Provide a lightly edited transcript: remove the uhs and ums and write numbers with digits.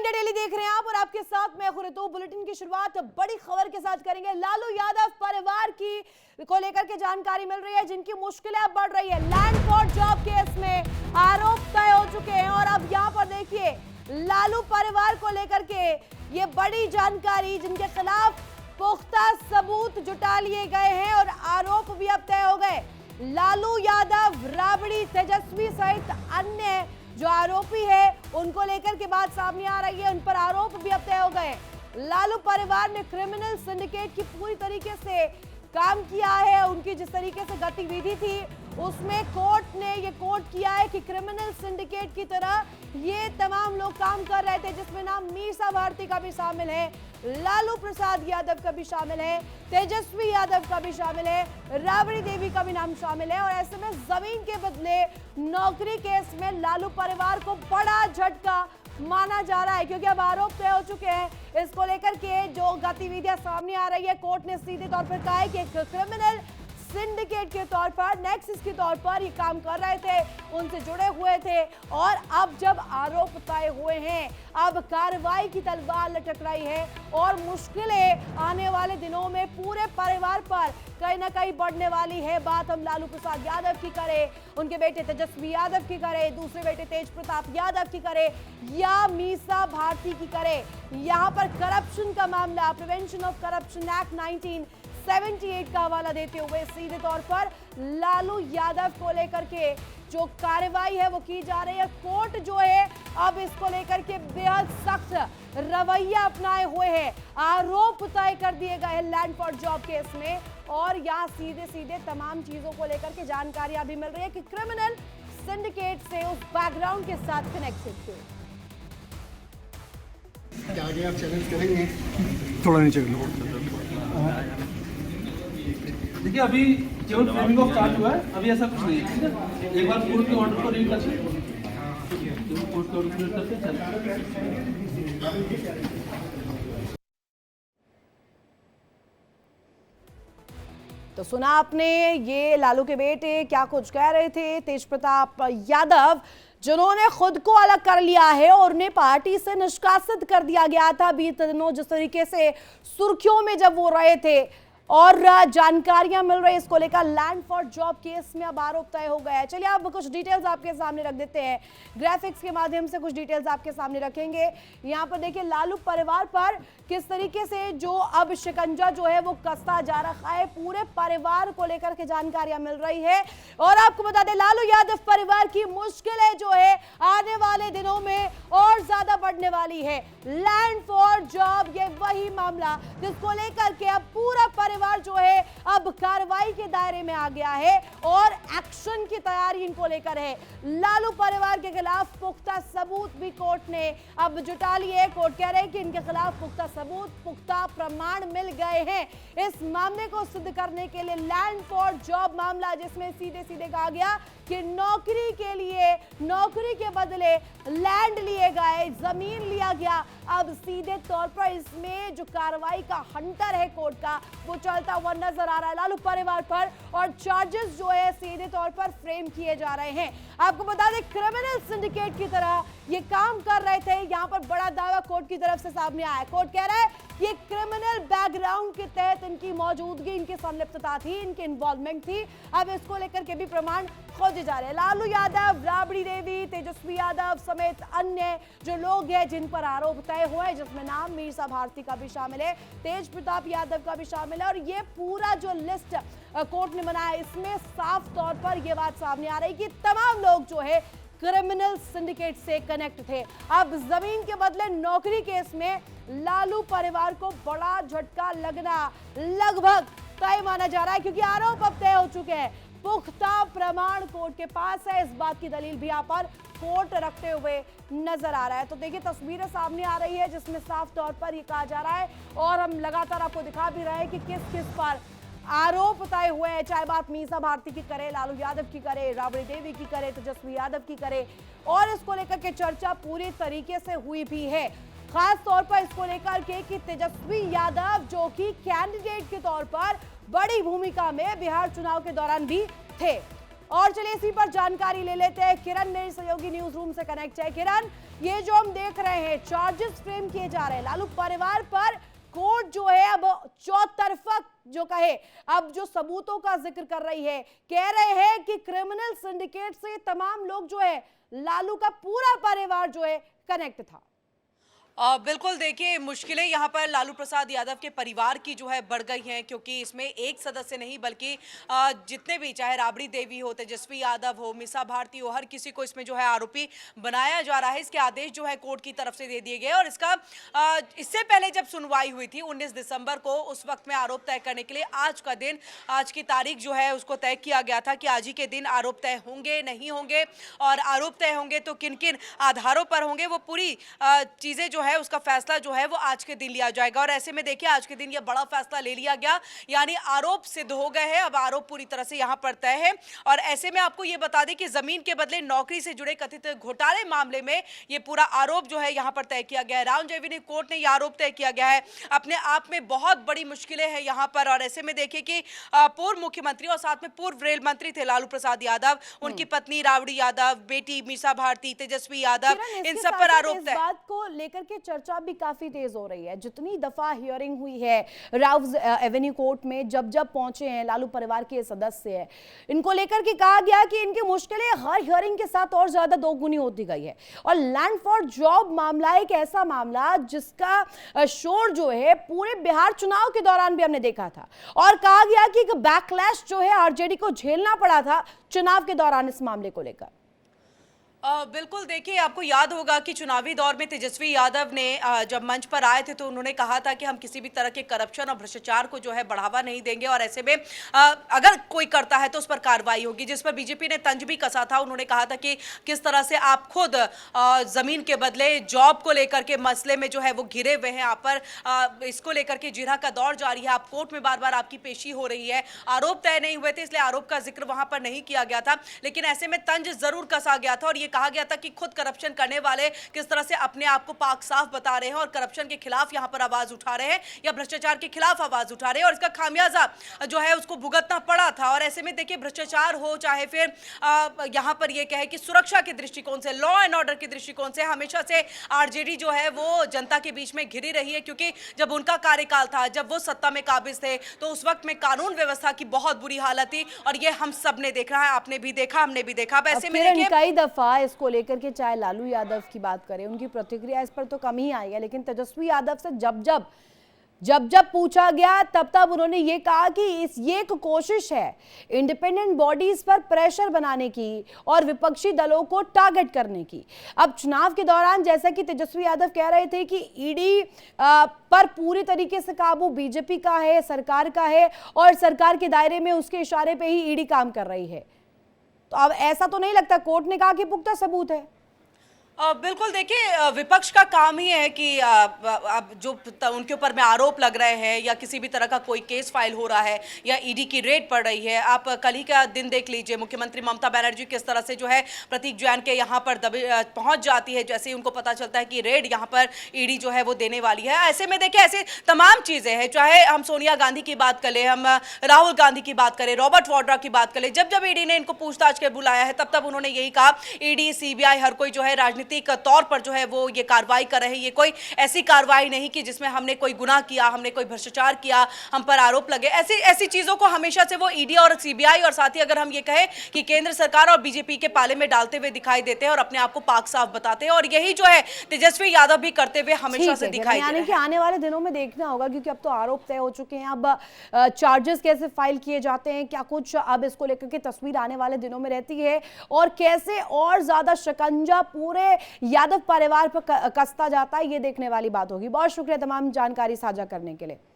India daily देख रहे हैं आप और आपके साथ मैं खुरेतू। बुलेटिन की शुरुआत बड़ी खबर के साथ करेंगे। लालू यादव परिवार की को लेकर के जानकारी मिल रही है, जिनकी मुश्किलें अब बढ़ रही है। लैंड फॉर जॉब केस में आरोप तय हो चुके हैं और अब यहां पर देखिए लालू परिवार को लेकर के ये बड़ी जानकारी, जिनके खिलाफ पुख्ता सबूत जुटा लिए गए हैं और आरोप भी अब तय हो गए। लालू यादव, राबड़ी, तेजस्वी सहित अन्य जो आरोपी है उनको लेकर के बात सामने आ रही है, उन पर आरोप भी अब तय हो गए। लालू परिवार ने क्रिमिनल सिंडिकेट की पूरी तरीके से काम किया है। उनकी जिस तरीके से गतिविधि थी उसमें कोर्ट ने ये कोट किया है कि क्रिमिनल सिंडिकेट की तरह ये तमाम लोग काम कर रहे थे, जिसमें नाम मीसा भारती का भी शामिल है, लालू प्रसाद यादव का भी शामिल है, तेजस्वी यादव का भी शामिल है, राबड़ी देवी का भी नाम शामिल है। और ऐसे में जमीन के बदले नौकरी केस में लालू परिवार को बड़ा झटका माना जा रहा है, क्योंकि अब आरोप तय हो चुके हैं। इसको लेकर के जो गतिविधियां सामने आ रही है, कोर्ट ने सीधे तौर पर कहा है कि क्रिमिनल सिंडिकेट के तौर पर, नेक्सस के तौर पर ये काम कर रहे थे, उनसे जुड़े हुए थे। और अब जब आरोप तय हुए हैं, अब कार्रवाई की तलवार लटक रही है और मुश्किलें आने वाले दिनों में पूरे परिवार पर कहीं ना कहीं बढ़ने वाली है। बात हम लालू प्रसाद यादव की करें, उनके बेटे तेजस्वी यादव की करें, दूसरे बेटे तेज प्रताप यादव की करें या मीसा भारती की करें, यहाँ पर करप्शन का मामला, प्रिवेंशन ऑफ करप्शन एक्ट 1978 का हवाला देते हुए सीधे तौर पर लालू यादव को लेकर के जो कार्रवाई है वो की जा रही है। कोर्ट जो है अब इसको लेकर के बेहद सख्त रवैया अपनाए हुए हैं। आरोप तय कर दिए गए हैं लैंड फॉर जॉब केस में और यहाँ सीधे सीधे तमाम चीजों को लेकर के जानकारियां भी मिल रही है कि क्रिमिनल सिंडिकेट से उस बैकग्राउंड के साथ कनेक्टेड थे। आगे आप चैलेंज करेंगे? थोड़ा नीचे कर लो। देखिए अभी केवल फ्रेमिंग ऑफ चार्ज हुआ है, अभी ऐसा कुछ नहीं है, ठीक है। एक बार कोर्ट के ऑर्डर को रीड करते हैं, कोर्ट के ऑर्डर को रीड करते हैं। तो सुना आपने ये लालू के बेटे क्या कुछ कह रहे थे। तेज प्रताप यादव जिन्होंने खुद को अलग कर लिया है और उन्हें पार्टी से निष्कासित कर दिया गया था बीते दिनों, जिस तरीके से सुर्खियों में जब वो रहे थे और जानकारियां मिल रही है इसको लेकर। लैंड फॉर जॉब केस में अब आरोप तय हो गया है। चलिए अब कुछ डिटेल्स आपके सामने रख देते हैं, ग्राफिक्स के माध्यम से कुछ डिटेल्स आपके सामने रखेंगे। यहाँ पर देखिए लालू परिवार पर किस तरीके से जो अब शिकंजा जो है वो कसता जा रहा है, पूरे परिवार को लेकर के जानकारियां मिल रही है। और आपको बता दें लालू यादव परिवार की मुश्किलें जो है आने वाले दिनों में और ज्यादा बढ़ने वाली है। लैंड फॉर जॉब ये वही मामला जिसको लेकर के अब पूरा परिवार जो है अब कार्रवाई के दायरे में आ गया है और एक्शन की तैयारी इनको लेकर है। लालू परिवार के खिलाफ पुख्ता सबूत भी कोर्ट ने अब जुटा लिए। कोर्ट कह रहे हैं कि इनके खिलाफ पुख्ता सबूत, पुख्ता प्रमाण मिल गए हैं इस मामले को सिद्ध करने के लिए। लैंड फॉर जॉब मामला जिसमें सीधे सीधे कहा गया कि नौकरी के लिए, नौकरी के बदले लैंड लिए गए, जमीन लिया गया। अब सीधे तौर पर इसमें जो कार्रवाई का हंटर है कोर्ट का वो चलता हुआ नजर आ रहा है लालू परिवार पर और चार्जेस जो है सीधे तौर पर फ्रेम किए जा रहे हैं। आपको बता दें क्रिमिनल सिंडिकेट की तरह ये काम कर रहे थे। यहाँ पर बड़ा दावा कोर्ट की तरफ से सामने आया है। कोर्ट कह रहा है कि क्रिमिनल बैकग्राउंड के तहत इनकी मौजूदगी, इनकी संलिप्तता थी, इनकी इन्वॉल्वमेंट थी। अब इसको लेकर के भी प्रमाण खोजे जा रहे हैं। लालू यादव, राबड़ी देवी, तेजस्वी यादव समेत अन्य जो लोग हैं जिन पर आरोप तय हुए, जिसमें नाम मीसा भारती का भी शामिल है, तेज प्रताप यादव का भी शामिल है। और ये पूरा जो लिस्ट कोर्ट ने बनाया इसमें साफ तौर पर यह बात सामने आ रही कि तमाम लोग जो है क्रिमिनल सिंडिकेट से कनेक्ट थे। अब जमीन के बदले नौकरी केस में लालू परिवार को बड़ा झटका लगना लगभग तय माना जा रहा है, क्योंकि आरोप अब तय हो चुके हैं। पुख्ता प्रमाण कोर्ट के पास है, इस बात की दलील भी यहाँ पर कोर्ट रखते हुए नजर आ रहा है। तो देखिए तस्वीरें सामने आ रही है जिसमें साफ तौर पर ये कहा जा रहा है और हम लगातार आपको दिखा भी रहे हैं कि किस किस पर आरोप तय हुए हैं, चाहे बात मीसा भारती की करे, लालू यादव की करे, राबड़ी देवी की करे, तेजस्वी यादव की करे। और इसको लेकर के चर्चा पूरी तरीके से हुई भी है, खास तौर पर इसको लेकर के कि तेजस्वी यादव जो कि कैंडिडेट के तौर पर बड़ी भूमिका में बिहार चुनाव के दौरान भी थे। और चलिए इसी पर जानकारी ले लेते हैं। किरण मेरे सहयोगी न्यूज रूम से कनेक्ट है। किरण, ये जो हम देख रहे हैं चार्जेस फ्रेम किए जा रहे हैं लालू परिवार पर, कोर्ट जो है अब चौतरफा जो कहे अब जो सबूतों का जिक्र कर रही है, कह रहे हैं कि क्रिमिनल सिंडिकेट से तमाम लोग जो है लालू का पूरा परिवार जो है कनेक्ट था। बिल्कुल, देखिए मुश्किलें यहाँ पर लालू प्रसाद यादव के परिवार की जो है बढ़ गई हैं, क्योंकि इसमें एक सदस्य नहीं बल्कि जितने भी, चाहे राबड़ी देवी हो, तेजस्वी यादव हो, मीसा भारती हो, हर किसी को इसमें जो है आरोपी बनाया जा रहा है। इसके आदेश जो है कोर्ट की तरफ से दे दिए गए और इसका इससे पहले जब सुनवाई हुई थी 19 दिसंबर को, उस वक्त में आरोप तय करने के लिए आज का दिन, आज की तारीख जो है उसको तय किया गया था कि आज ही के दिन आरोप तय होंगे नहीं होंगे, और आरोप तय होंगे तो किन किन आधारों पर होंगे, वो पूरी चीजें जो है उसका फैसला जो है वो आज के दिन लिया जाएगा। और ऐसे में देखिए आज के दिन ये बड़ा फैसला ले लिया गया, यानी आरोप सिद्ध हो गए हैं, अब आरोप पूरी तरह से यहां पर तय है। और ऐसे में आपको ये बता दें कि जमीन के बदले नौकरी से जुड़े कथित घोटाले मामले में ये पूरा आरोप जो है यहां पर तय किया गया है। राउंड एवेन्यू कोर्ट ने यह आरोप तय किया गया है। अपने आप में बहुत बड़ी मुश्किलें हैं यहां पर। और ऐसे में देखिए कि पूर्व मुख्यमंत्री और साथ में पूर्व रेल मंत्री थे लालू प्रसाद यादव, उनकी पत्नी राबड़ी यादव, बेटी मीसा भारती, तेजस्वी यादव, इन सब पर आरोप तय। इस बात को लेकर के चर्चा भी काफी तेज हो रही है। जितनी दफा हियरिंग हुई है राउज एवेन्यू कोर्ट में, जब जब पहुंचे हैं लालू परिवार के सदस्य हैं, इनको लेकर के कहा गया कि इनकी मुश्किलें हर हियरिंग के साथ और ज्यादा दोगुनी होती गई है। और लैंड फॉर जॉब मामला एक ऐसा मामला जिसका शोर जो है पूरे बिहार चुनाव के दौरान भी हमने देखा था, और कहा गया कि बैकलैश जो है आरजेडी को झेलना पड़ा था चुनाव के दौरान इस मामले को लेकर। बिल्कुल, देखिए आपको याद होगा कि चुनावी दौर में तेजस्वी यादव ने जब मंच पर आए थे तो उन्होंने कहा था कि हम किसी भी तरह के करप्शन और भ्रष्टाचार को जो है बढ़ावा नहीं देंगे, और ऐसे में अगर कोई करता है तो उस पर कार्रवाई होगी, जिस पर बीजेपी ने तंज भी कसा था। उन्होंने कहा था कि किस तरह से आप खुद जमीन के बदले जॉब को लेकर के मसले में जो है वो घिरे हुए हैं, आप पर इसको लेकर के जिरह का दौर जारी है, आप कोर्ट में बार बार आपकी पेशी हो रही है, आरोप तय नहीं हुए थे इसलिए आरोप का जिक्र वहां पर नहीं किया गया था। लेकिन ऐसे में तंज जरूर कसा गया था और ये कहा गया था कि खुद करप्शन करने वाले किस तरह से अपने आप को पाक साफ बता रहे हैं और करप्शन के खिलाफ यहां पर आवाज उठा रहे हैं या भ्रष्टाचार के खिलाफ आवाज उठा रहे हैं, और इसका खामियाजा जो है उसको भुगतना पड़ा था। और ऐसे में देखिए भ्रष्टाचार हो चाहे फिर यहां पर यह कहे कि सुरक्षा के दृष्टिकोण से, लॉ एंड ऑर्डर के दृष्टिकोण से हमेशा से आरजेडी जो है वो जनता के बीच में घिरी रही है, क्योंकि जब उनका कार्यकाल था, जब वो सत्ता में काबिज थे, तो उस वक्त में कानून व्यवस्था की बहुत बुरी हालत थी, और ये हम सब ने देखा है, आपने भी देखा, हमने भी देखा। ऐसे में देखिए कई दफा इसको लेकर के चाहे लालू यादव की बात करें, उनकी प्रतिक्रिया इस पर तो कम ही आई है, लेकिन तेजस्वी यादव से जब जब पूछा गया तब तब उन्होंने ये कहा कि ये एक कोशिश है इंडिपेंडेंट बॉडीज पर प्रेशर बनाने की और विपक्षी दलों को टारगेट करने की। अब चुनाव के दौरान जैसा कि तेजस्वी यादव कह रहे थे कि ईडी पर पूरी तरीके से काबू बीजेपी का है, सरकार का है, और सरकार के दायरे में उसके इशारे पे ही ईडी काम कर रही है। तो अब ऐसा तो नहीं लगता, कोर्ट ने कहा कि पुख्ता सबूत है। बिल्कुल, देखिए विपक्ष का काम ही है कि अब जो उनके ऊपर में आरोप लग रहे हैं या किसी भी तरह का कोई केस फाइल हो रहा है या ईडी की रेड पड़ रही है। आप कल ही का दिन देख लीजिए, मुख्यमंत्री ममता बनर्जी किस तरह से जो है प्रतीक जैन के यहाँ पर पहुंच जाती है जैसे ही उनको पता चलता है कि रेड यहाँ पर ईडी जो है वो देने वाली है। ऐसे में देखिए ऐसे तमाम चीजें हैं, चाहे हम सोनिया गांधी की बात करें, हम राहुल गांधी की बात करें, रॉबर्ट वाड्रा की बात करें, जब जब ईडी ने इनको पूछताछ के बुलाया है तब तब उन्होंने यही कहा, ईडी सीबीआई हर कोई जो है राजनीतिक तौर पर जो है वो ये कार्रवाई कर रहे हैं, ये कोई ऐसी कार्रवाई नहीं कि जिसमें हमने कोई गुनाह किया, हमने कोई भ्रष्टाचार किया, हम पर आरोप लगे। ऐसी चीजों को हमेशा से वो ईडी और सीबीआई और साथ ही अगर हम ये कहें कि केंद्र सरकार और बीजेपी के पाले में डालते हुए दिखाई देते हैं और अपने आप को पाक साफ बताते हैं, और यही जो है तेजस्वी यादव भी करते हुए हमेशा से दिखाई दे रहे हैं। यानी कि आने वाले दिनों में देखना होगा, क्योंकि अब तो आरोप तय हो चुके हैं, अब चार्जेस कैसे फाइल किए जाते हैं, क्या कुछ अब इसको लेकर के तस्वीर आने वाले दिनों में रहती है, और कैसे और ज्यादा शिकंजा पूरे यादव परिवार पर कसता जाता है, ये देखने वाली बात होगी। बहुत शुक्रिया तमाम जानकारी साझा करने के लिए।